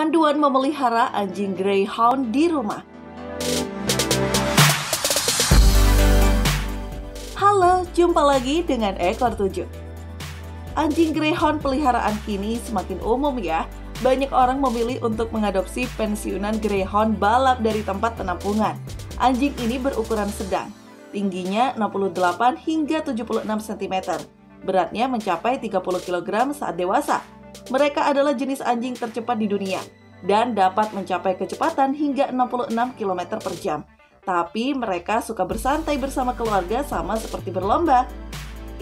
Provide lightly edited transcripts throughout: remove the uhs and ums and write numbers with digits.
Panduan memelihara anjing Greyhound di rumah. Halo, jumpa lagi dengan Ekor 7. Anjing Greyhound peliharaan kini semakin umum ya. Banyak orang memilih untuk mengadopsi pensiunan Greyhound balap dari tempat penampungan. Anjing ini berukuran sedang, tingginya 68 hingga 76 cm. Beratnya mencapai 30 kg saat dewasa. Mereka adalah jenis anjing tercepat di dunia dan dapat mencapai kecepatan hingga 66 km per jam. Tapi mereka suka bersantai bersama keluarga sama seperti berlomba.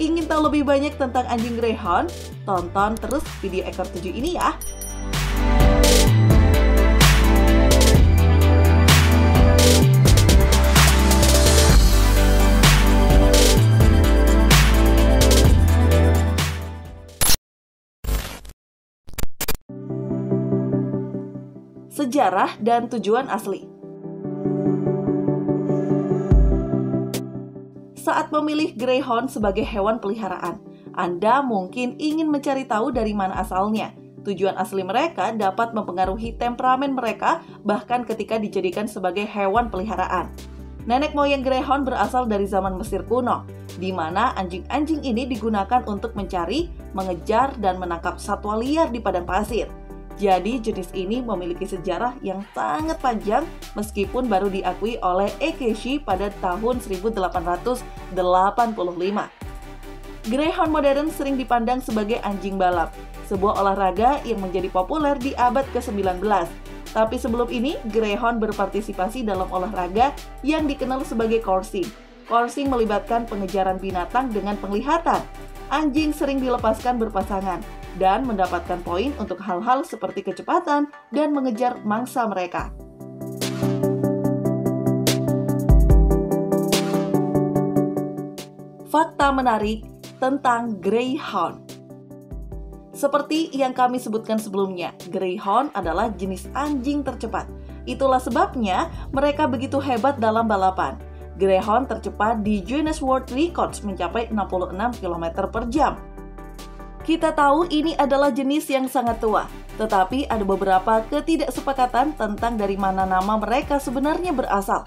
Ingin tahu lebih banyak tentang anjing Greyhound? Tonton terus video Ekor 7 ini ya. Sejarah dan tujuan asli. Saat memilih Greyhound sebagai hewan peliharaan, Anda mungkin ingin mencari tahu dari mana asalnya. Tujuan asli mereka dapat mempengaruhi temperamen mereka, bahkan ketika dijadikan sebagai hewan peliharaan. Nenek moyang Greyhound berasal dari zaman Mesir kuno, di mana anjing-anjing ini digunakan untuk mencari, mengejar, dan menangkap satwa liar di padang pasir. Jadi jenis ini memiliki sejarah yang sangat panjang meskipun baru diakui oleh Akechi pada tahun 1885. Greyhound modern sering dipandang sebagai anjing balap, sebuah olahraga yang menjadi populer di abad ke-19. Tapi sebelum ini, Greyhound berpartisipasi dalam olahraga yang dikenal sebagai coursing. Coursing melibatkan pengejaran binatang dengan penglihatan. Anjing sering dilepaskan berpasangan dan mendapatkan poin untuk hal-hal seperti kecepatan dan mengejar mangsa mereka. Fakta menarik tentang Greyhound. Seperti yang kami sebutkan sebelumnya, Greyhound adalah jenis anjing tercepat. Itulah sebabnya mereka begitu hebat dalam balapan. Greyhound tercepat di Guinness World Records mencapai 66 km per jam. Kita tahu ini adalah jenis yang sangat tua, tetapi ada beberapa ketidaksepakatan tentang dari mana nama mereka sebenarnya berasal.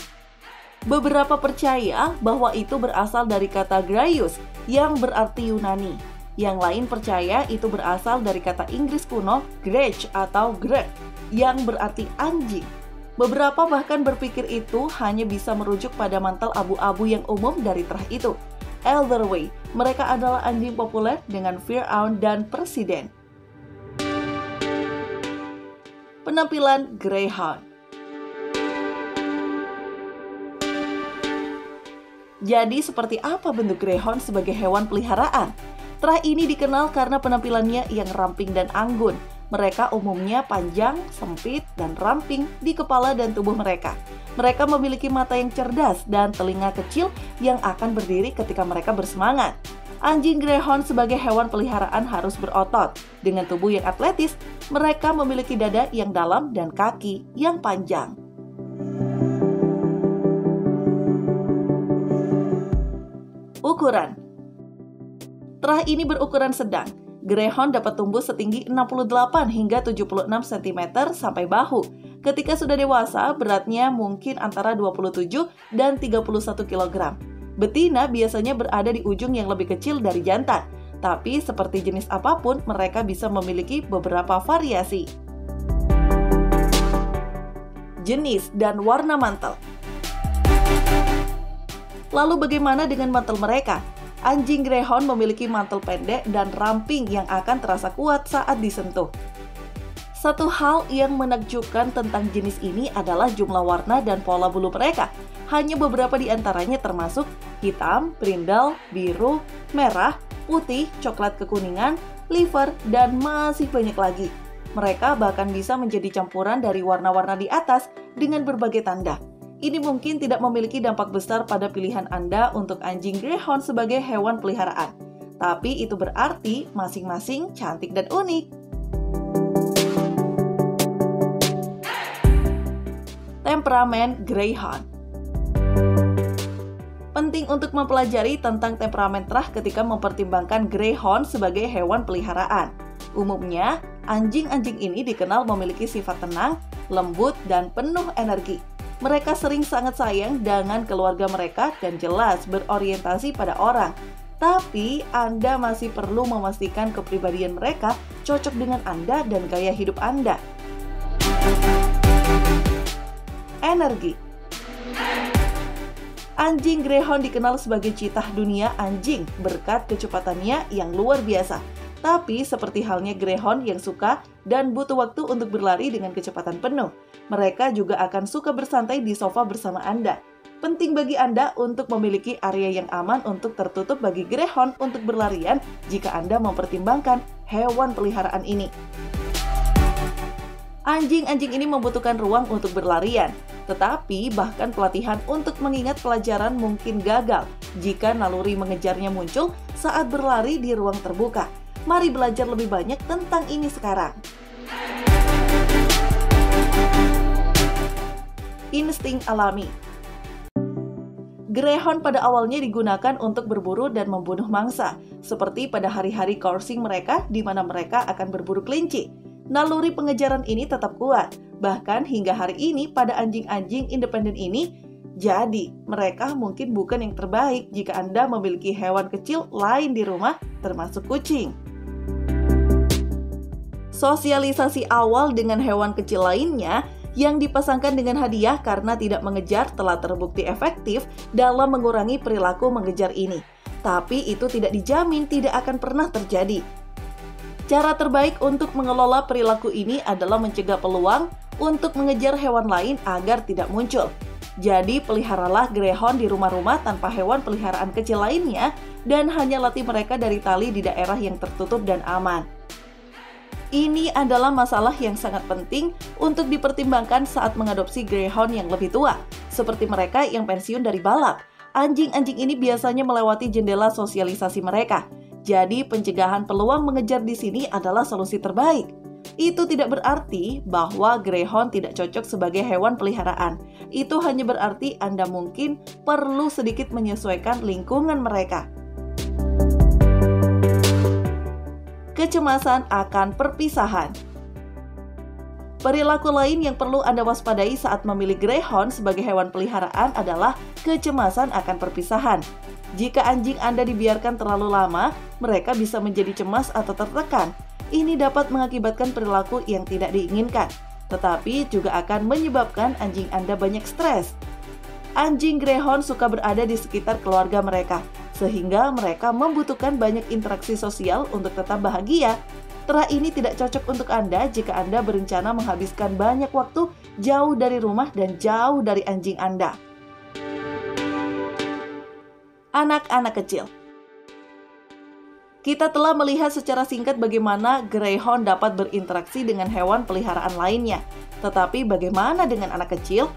Beberapa percaya bahwa itu berasal dari kata Graius yang berarti Yunani. Yang lain percaya itu berasal dari kata Inggris kuno grech atau greg yang berarti anjing. Beberapa bahkan berpikir itu hanya bisa merujuk pada mantel abu-abu yang umum dari terah itu. Either way, mereka adalah anjing populer dengan Firaun dan Presiden. Penampilan Greyhound. Jadi seperti apa bentuk Greyhound sebagai hewan peliharaan? Terah ini dikenal karena penampilannya yang ramping dan anggun. Mereka umumnya panjang, sempit, dan ramping di kepala dan tubuh mereka. Mereka memiliki mata yang cerdas dan telinga kecil yang akan berdiri ketika mereka bersemangat. Anjing Greyhound sebagai hewan peliharaan harus berotot. Dengan tubuh yang atletis, mereka memiliki dada yang dalam dan kaki yang panjang. Ukuran. Terah ini berukuran sedang. Greyhound dapat tumbuh setinggi 68 hingga 76 cm sampai bahu. Ketika sudah dewasa, beratnya mungkin antara 27 dan 31 kg. Betina biasanya berada di ujung yang lebih kecil dari jantan, tapi seperti jenis apapun, mereka bisa memiliki beberapa variasi. Jenis dan warna mantel. Lalu bagaimana dengan mantel mereka? Anjing Greyhound memiliki mantel pendek dan ramping yang akan terasa kuat saat disentuh. Satu hal yang menakjubkan tentang jenis ini adalah jumlah warna dan pola bulu mereka. Hanya beberapa di antaranya termasuk hitam, brindle, biru, merah, putih, coklat kekuningan, liver, dan masih banyak lagi. Mereka bahkan bisa menjadi campuran dari warna-warna di atas dengan berbagai tanda. Ini mungkin tidak memiliki dampak besar pada pilihan Anda untuk anjing Greyhound sebagai hewan peliharaan. Tapi itu berarti masing-masing cantik dan unik. Temperamen Greyhound. Penting untuk mempelajari tentang temperamen terah ketika mempertimbangkan Greyhound sebagai hewan peliharaan. Umumnya, Anjing-anjing ini dikenal memiliki sifat tenang, lembut, dan penuh energi. Mereka sering sangat sayang dengan keluarga mereka dan jelas berorientasi pada orang. Tapi Anda masih perlu memastikan kepribadian mereka cocok dengan Anda dan gaya hidup Anda. Energi. Anjing Greyhound dikenal sebagai citah dunia anjing berkat kecepatannya yang luar biasa. Tapi seperti halnya Greyhound yang suka dan butuh waktu untuk berlari dengan kecepatan penuh, mereka juga akan suka bersantai di sofa bersama Anda. Penting bagi Anda untuk memiliki area yang aman untuk tertutup bagi Greyhound untuk berlarian jika Anda mempertimbangkan hewan peliharaan ini. Anjing-anjing ini membutuhkan ruang untuk berlarian, tetapi bahkan pelatihan untuk mengingat pelajaran mungkin gagal jika naluri mengejarnya muncul saat berlari di ruang terbuka. Mari belajar lebih banyak tentang ini sekarang. Insting alami. Greyhound pada awalnya digunakan untuk berburu dan membunuh mangsa, seperti pada hari-hari coursing mereka di mana mereka akan berburu kelinci. Naluri pengejaran ini tetap kuat, bahkan hingga hari ini pada anjing-anjing independen ini. Jadi, mereka mungkin bukan yang terbaik jika Anda memiliki hewan kecil lain di rumah, termasuk kucing. Sosialisasi awal dengan hewan kecil lainnya yang dipasangkan dengan hadiah karena tidak mengejar telah terbukti efektif dalam mengurangi perilaku mengejar ini. Tapi itu tidak dijamin tidak akan pernah terjadi. Cara terbaik untuk mengelola perilaku ini adalah mencegah peluang untuk mengejar hewan lain agar tidak muncul. Jadi peliharalah Greyhound di rumah-rumah tanpa hewan peliharaan kecil lainnya dan hanya latih mereka dari tali di daerah yang tertutup dan aman. Ini adalah masalah yang sangat penting untuk dipertimbangkan saat mengadopsi Greyhound yang lebih tua, seperti mereka yang pensiun dari balap. Anjing-anjing ini biasanya melewati jendela sosialisasi mereka. Jadi pencegahan peluang mengejar di sini adalah solusi terbaik. Itu tidak berarti bahwa Greyhound tidak cocok sebagai hewan peliharaan. Itu hanya berarti Anda mungkin perlu sedikit menyesuaikan lingkungan mereka. Kecemasan akan perpisahan. Perilaku lain yang perlu Anda waspadai saat memilih Greyhound sebagai hewan peliharaan adalah kecemasan akan perpisahan. Jika anjing Anda dibiarkan terlalu lama, mereka bisa menjadi cemas atau tertekan. Ini dapat mengakibatkan perilaku yang tidak diinginkan, tetapi juga akan menyebabkan anjing Anda banyak stres. Anjing Greyhound suka berada di sekitar keluarga mereka, sehingga mereka membutuhkan banyak interaksi sosial untuk tetap bahagia. Terah ini tidak cocok untuk Anda jika Anda berencana menghabiskan banyak waktu jauh dari rumah dan jauh dari anjing Anda. Anak-anak kecil. Kita telah melihat secara singkat bagaimana Greyhound dapat berinteraksi dengan hewan peliharaan lainnya. Tetapi bagaimana dengan anak kecil?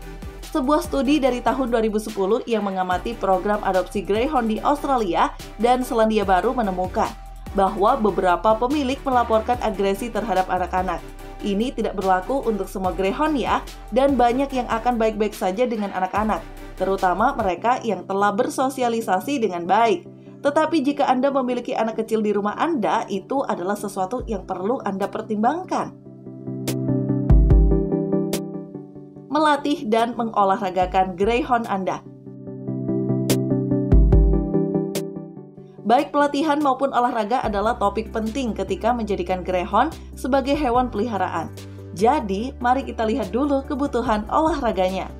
Sebuah studi dari tahun 2010 yang mengamati program adopsi Greyhound di Australia dan Selandia Baru menemukan bahwa beberapa pemilik melaporkan agresi terhadap anak-anak. Ini tidak berlaku untuk semua Greyhound ya, dan banyak yang akan baik-baik saja dengan anak-anak, terutama mereka yang telah bersosialisasi dengan baik. Tetapi jika Anda memiliki anak kecil di rumah Anda, itu adalah sesuatu yang perlu Anda pertimbangkan. Melatih dan mengolahragakan Greyhound Anda. Baik pelatihan maupun olahraga adalah topik penting ketika menjadikan Greyhound sebagai hewan peliharaan. Jadi, mari kita lihat dulu kebutuhan olahraganya.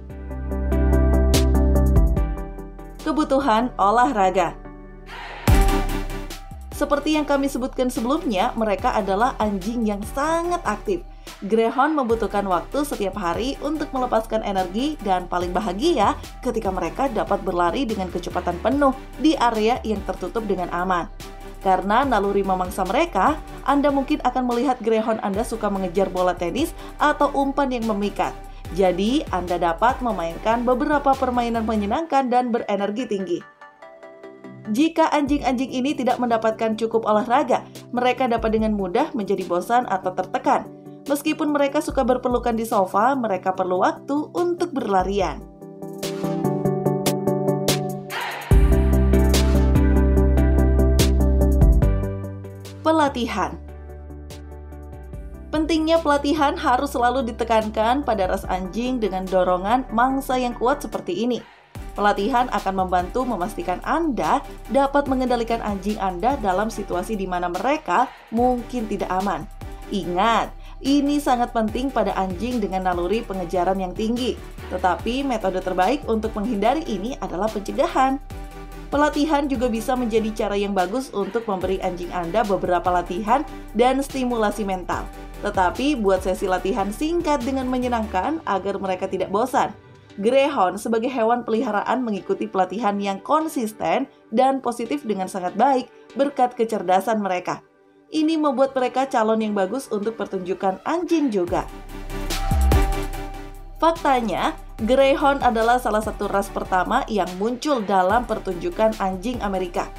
Kebutuhan olahraga. Seperti yang kami sebutkan sebelumnya, mereka adalah anjing yang sangat aktif. Greyhound membutuhkan waktu setiap hari untuk melepaskan energi dan paling bahagia ketika mereka dapat berlari dengan kecepatan penuh di area yang tertutup dengan aman. Karena naluri memangsa mereka, Anda mungkin akan melihat Greyhound Anda suka mengejar bola tenis atau umpan yang memikat. Jadi, Anda dapat memainkan beberapa permainan menyenangkan dan berenergi tinggi. Jika anjing-anjing ini tidak mendapatkan cukup olahraga, mereka dapat dengan mudah menjadi bosan atau tertekan. Meskipun mereka suka berpelukan di sofa, mereka perlu waktu untuk berlarian. Pelatihan. Pentingnya pelatihan harus selalu ditekankan pada ras anjing dengan dorongan mangsa yang kuat seperti ini. Pelatihan akan membantu memastikan Anda dapat mengendalikan anjing Anda dalam situasi di mana mereka mungkin tidak aman. Ingat, ini sangat penting pada anjing dengan naluri pengejaran yang tinggi. Tetapi metode terbaik untuk menghindari ini adalah pencegahan. Pelatihan juga bisa menjadi cara yang bagus untuk memberi anjing Anda beberapa latihan dan stimulasi mental. Tetapi buat sesi latihan singkat dengan menyenangkan agar mereka tidak bosan. Greyhound sebagai hewan peliharaan mengikuti pelatihan yang konsisten dan positif dengan sangat baik berkat kecerdasan mereka. Ini membuat mereka calon yang bagus untuk pertunjukan anjing juga. Faktanya, Greyhound adalah salah satu ras pertama yang muncul dalam pertunjukan anjing Amerika.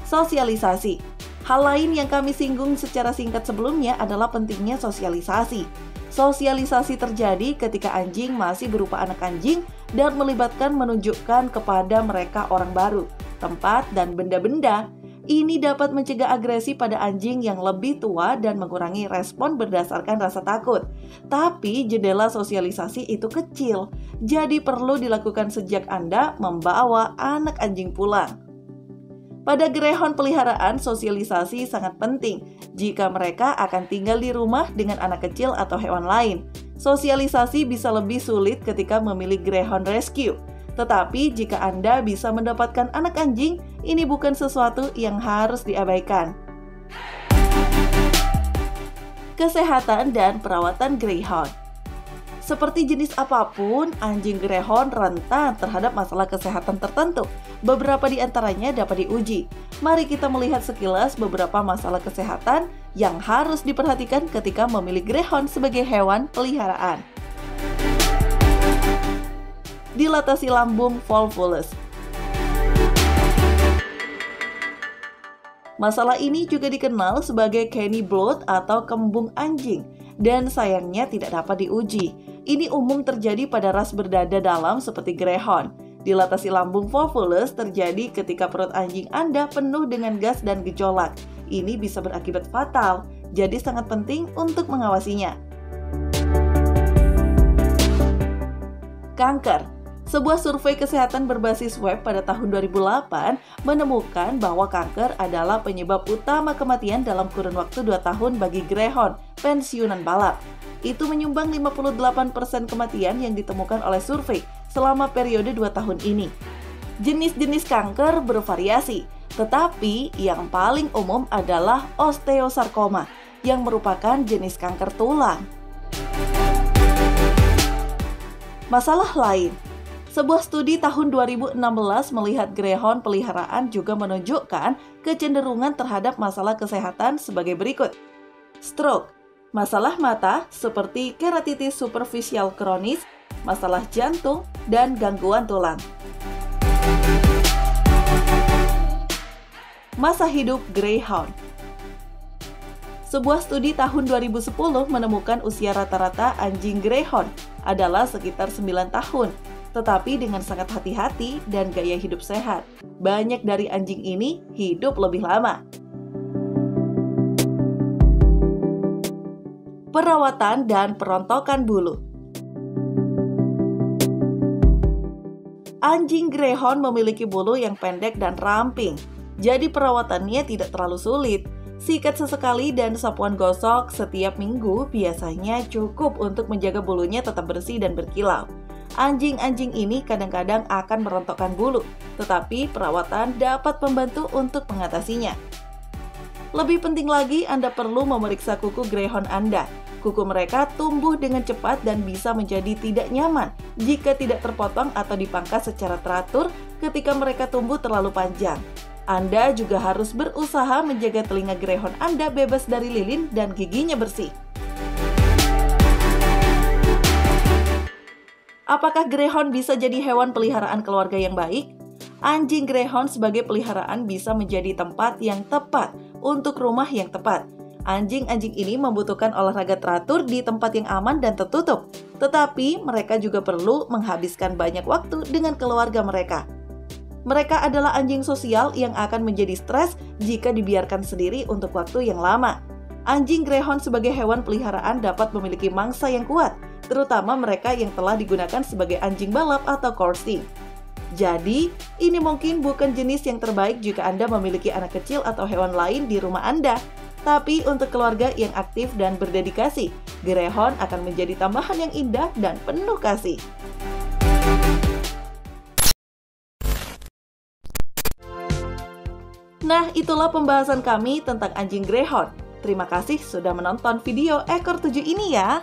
Sosialisasi. Hal lain yang kami singgung secara singkat sebelumnya adalah pentingnya sosialisasi. Sosialisasi terjadi ketika anjing masih berupa anak anjing dan melibatkan menunjukkan kepada mereka orang baru, tempat, dan benda-benda. Ini dapat mencegah agresi pada anjing yang lebih tua dan mengurangi respon berdasarkan rasa takut. Tapi jendela sosialisasi itu kecil, jadi perlu dilakukan sejak Anda membawa anak anjing pulang. Pada Greyhound peliharaan, sosialisasi sangat penting jika mereka akan tinggal di rumah dengan anak kecil atau hewan lain. Sosialisasi bisa lebih sulit ketika memilih Greyhound Rescue. Tetapi jika Anda bisa mendapatkan anak anjing, ini bukan sesuatu yang harus diabaikan. Kesehatan dan perawatan Greyhound. Seperti jenis apapun, anjing Greyhound rentan terhadap masalah kesehatan tertentu. Beberapa di antaranya dapat diuji. Mari kita melihat sekilas beberapa masalah kesehatan yang harus diperhatikan ketika memilih Greyhound sebagai hewan peliharaan. Dilatasi lambung volvulus. Masalah ini juga dikenal sebagai kennel bloat atau kembung anjing, dan sayangnya tidak dapat diuji. Ini umum terjadi pada ras berdada dalam seperti Greyhound. Dilatasi lambung volvulus terjadi ketika perut anjing Anda penuh dengan gas dan gejolak. Ini bisa berakibat fatal, jadi sangat penting untuk mengawasinya. Kanker. Sebuah survei kesehatan berbasis web pada tahun 2008 menemukan bahwa kanker adalah penyebab utama kematian dalam kurun waktu 2 tahun bagi Greyhound pensiunan balap. Itu menyumbang 58% kematian yang ditemukan oleh survei selama periode 2 tahun ini. Jenis-jenis kanker bervariasi, tetapi yang paling umum adalah osteosarkoma, yang merupakan jenis kanker tulang. Masalah lain. Sebuah studi tahun 2016 melihat Greyhound peliharaan juga menunjukkan kecenderungan terhadap masalah kesehatan sebagai berikut. Stroke, masalah mata seperti keratitis superficial kronis, masalah jantung, dan gangguan tulang. Masa hidup Greyhound. Sebuah studi tahun 2010 menemukan usia rata-rata anjing Greyhound adalah sekitar 9 tahun. Tetapi dengan sangat hati-hati dan gaya hidup sehat, banyak dari anjing ini hidup lebih lama. Perawatan dan perontokan bulu. Anjing Greyhound memiliki bulu yang pendek dan ramping, jadi perawatannya tidak terlalu sulit. Sikat sesekali dan sapuan gosok setiap minggu biasanya cukup untuk menjaga bulunya tetap bersih dan berkilau. Anjing-anjing ini kadang-kadang akan merontokkan bulu, tetapi perawatan dapat membantu untuk mengatasinya. Lebih penting lagi, Anda perlu memeriksa kuku Greyhound Anda. Kuku mereka tumbuh dengan cepat dan bisa menjadi tidak nyaman jika tidak terpotong atau dipangkas secara teratur ketika mereka tumbuh terlalu panjang. Anda juga harus berusaha menjaga telinga Greyhound Anda bebas dari lilin dan giginya bersih. Apakah Greyhound bisa jadi hewan peliharaan keluarga yang baik? Anjing Greyhound sebagai peliharaan bisa menjadi tempat yang tepat untuk rumah yang tepat. Anjing-anjing ini membutuhkan olahraga teratur di tempat yang aman dan tertutup. Tetapi mereka juga perlu menghabiskan banyak waktu dengan keluarga mereka. Mereka adalah anjing sosial yang akan menjadi stres jika dibiarkan sendiri untuk waktu yang lama. Anjing Greyhound sebagai hewan peliharaan dapat memiliki mangsa yang kuat, terutama mereka yang telah digunakan sebagai anjing balap atau coursing. Jadi, ini mungkin bukan jenis yang terbaik jika Anda memiliki anak kecil atau hewan lain di rumah Anda. Tapi untuk keluarga yang aktif dan berdedikasi, Greyhound akan menjadi tambahan yang indah dan penuh kasih. Nah, itulah pembahasan kami tentang anjing Greyhound. Terima kasih sudah menonton video ekor 7 ini ya.